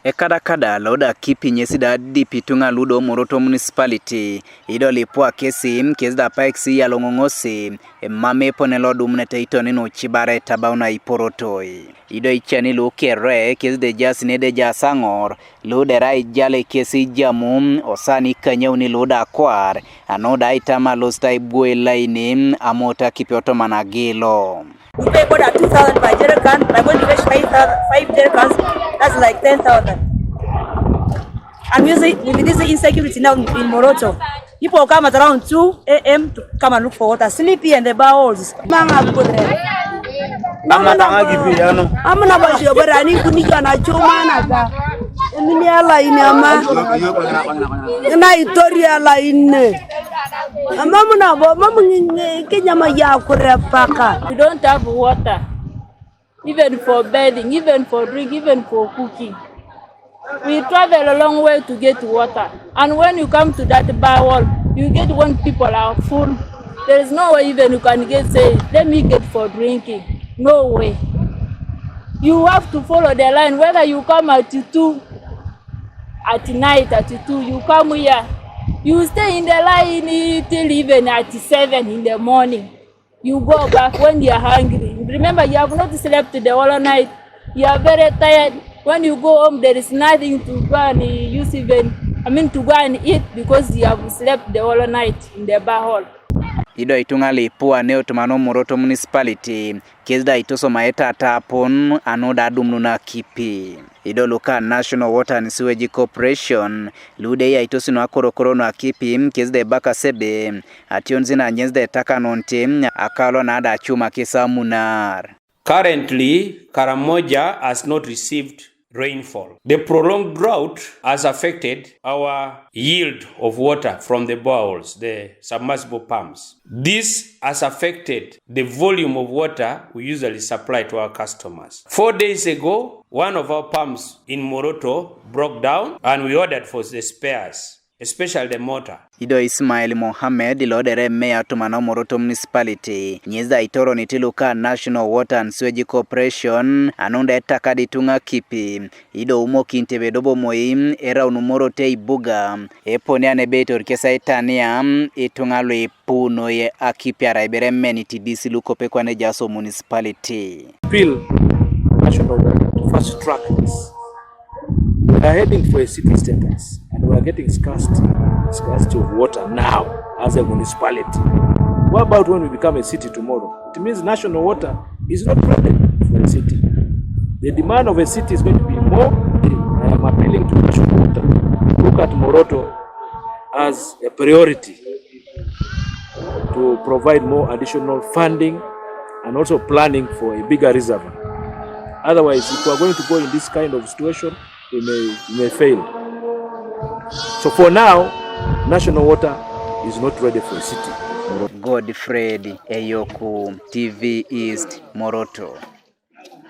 Ekada loda Akipi nyesi da Ebwobwotos Itunga ludo Moroto municipality ido lipua kesi da paiksi ya longongosi mame pone lodu mnete ito nino chibare tabauna iporotoi ido ichani lukere kesi de jasi nede jasangor lude rai jale kesi jamu osani kanyauni luda akwar anoda itama losta ibwe laini amota kipioto managilo. We pay more than 2,000 per jerrycan. We're going to fetch 5 jerrycans. That's like 10,000. And with this insecurity now in Moroto, people come at around 2 a.m. to come and look for water. Sleepy and the barrels. I'm not going to Akipi. I'm not going to but I need to make an achomanaga. We don't have water, even for bathing, even for drink, even for cooking. We travel a long way to get water. And when you come to that bar wall, you get when people are full. There is no way even you can say, let me get for drinking. No way. You have to follow the line, whether you come at 2 at night, at 2, you come here. You stay in the line till even at 7 in the morning. You go back when you are hungry. Remember, you have not slept the whole night. You are very tired. When you go home, there is nothing to go and use to go and eat because you have slept the whole night in the bar hall. Ido Itunga lipua neo tumano Moroto municipality da itoso maeta tapon anoda dumnuna Akipi. Ido luka National Water and Sewage Corporation lude ya itosi no akorokoro no Akipi da Ebaka sebe ationzi na nyezda etaka nonte akalo na ada chuma kisa munar. Currently, Karamoja has not received rainfall. The prolonged drought has affected our yield of water from the boreholes, the submersible pumps. This has affected the volume of water we usually supply to our customers. 4 days ago, one of our pumps in Moroto broke down and we ordered for the spares, especially the motor. Ido Ismail Mohamed ilodere meya tumano Moroto municipality nyeza itoro nitiluka National Water and Sewage Corporation anonda etaka ditunga Akipi ido umo kintebe dobo moim era unumorote ibuga eponi anebeto rikesa itania itunga luipuno ye Akipi araibere meniti disi lukope kwa nejaso municipality. Appeal National Water to fast track this. We are heading for a city status and we are getting scarcity of water now as a municipality. What about when we become a city tomorrow? It means national water is not ready for a city. The demand of a city is going to be more. I am appealing to national water. Look at Moroto as a priority to provide more additional funding and also planning for a bigger reservoir. Otherwise, if we are going to go in this kind of situation, we may fail. So for now, national water is not ready for a city. Godfred Eyoku, TV East, Moroto.